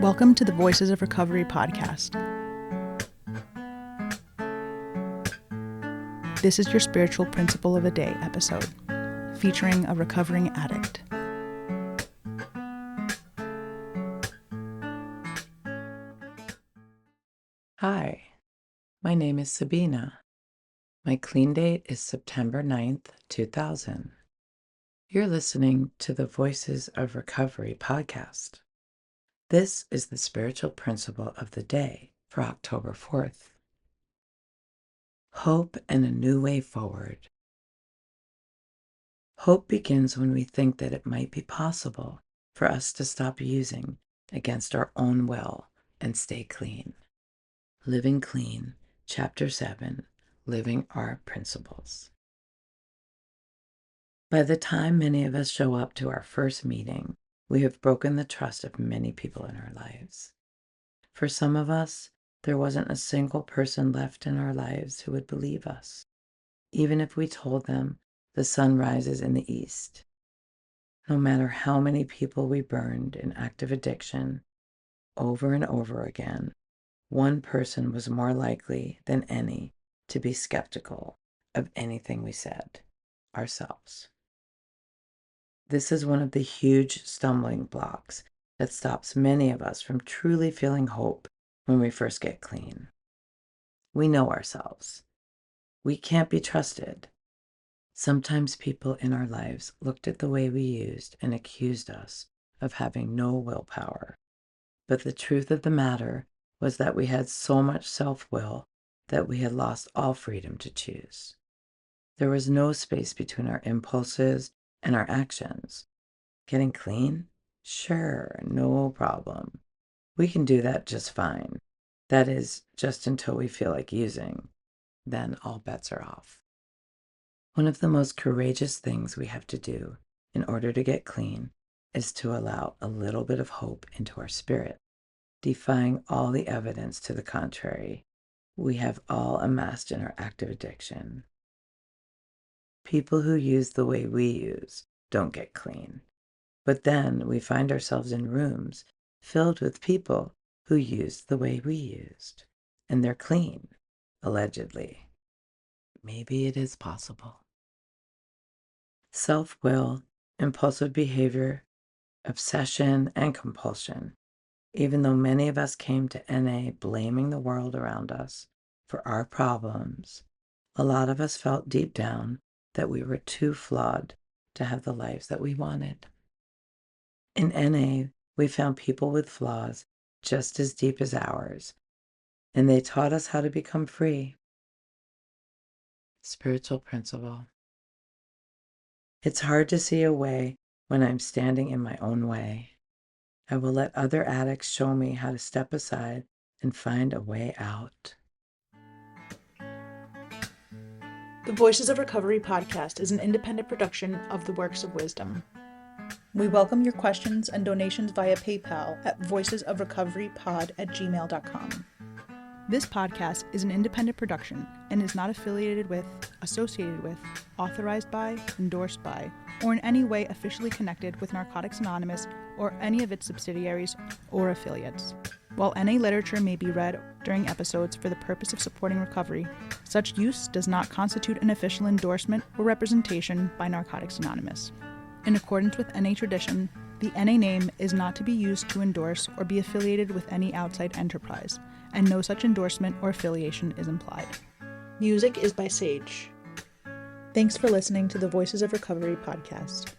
Welcome to the Voices of Recovery podcast. This is your spiritual principle of a day episode, featuring a recovering addict. Hi, my name is Sabina. My clean date is September 9th, 2000. You're listening to the Voices of Recovery podcast. This is the spiritual principle of the day for October 4th. Hope and a new way forward. Hope begins when we think that it might be possible for us to stop using against our own will and stay clean. Living Clean, Chapter 7, Living Our Principles. By the time many of us show up to our first meeting, we have broken the trust of many people in our lives. For some of us, there wasn't a single person left in our lives who would believe us, even if we told them the sun rises in the east. No matter how many people we burned in active addiction, over and over again, one person was more likely than any to be skeptical of anything we said, ourselves. This is one of the huge stumbling blocks that stops many of us from truly feeling hope when we first get clean. We know ourselves. We can't be trusted. Sometimes people in our lives looked at the way we used and accused us of having no willpower. But the truth of the matter was that we had so much self-will that we had lost all freedom to choose. There was no space between our impulses and our actions. Getting clean? Sure, no problem. We can do that just fine. That is, just until we feel like using. Then all bets are off. One of the most courageous things we have to do in order to get clean is to allow a little bit of hope into our spirit, defying all the evidence to the contrary we have all amassed in our active addiction. People who use the way we use don't get clean. But then we find ourselves in rooms filled with people who used the way we used, and they're clean, allegedly. Maybe it is possible. Self-will, impulsive behavior, obsession, and compulsion. Even though many of us came to NA blaming the world around us for our problems, a lot of us felt deep down that we were too flawed to have the lives that we wanted. In NA, we found people with flaws just as deep as ours, and they taught us how to become free. Spiritual principle. It's hard to see a way when I'm standing in my own way. I will let other addicts show me how to step aside and find a way out. The Voices of Recovery podcast is an independent production of the Works of Wisdom. We welcome your questions and donations via PayPal at voicesofrecoverypod@gmail.com. This podcast is an independent production and is not affiliated with, associated with, authorized by, endorsed by, or in any way officially connected with Narcotics Anonymous or any of its subsidiaries or affiliates. While NA literature may be read during episodes for the purpose of supporting recovery, such use does not constitute an official endorsement or representation by Narcotics Anonymous. In accordance with NA tradition, the NA name is not to be used to endorse or be affiliated with any outside enterprise, and no such endorsement or affiliation is implied. Music is by Sage. Thanks for listening to the Voices of Recovery podcast.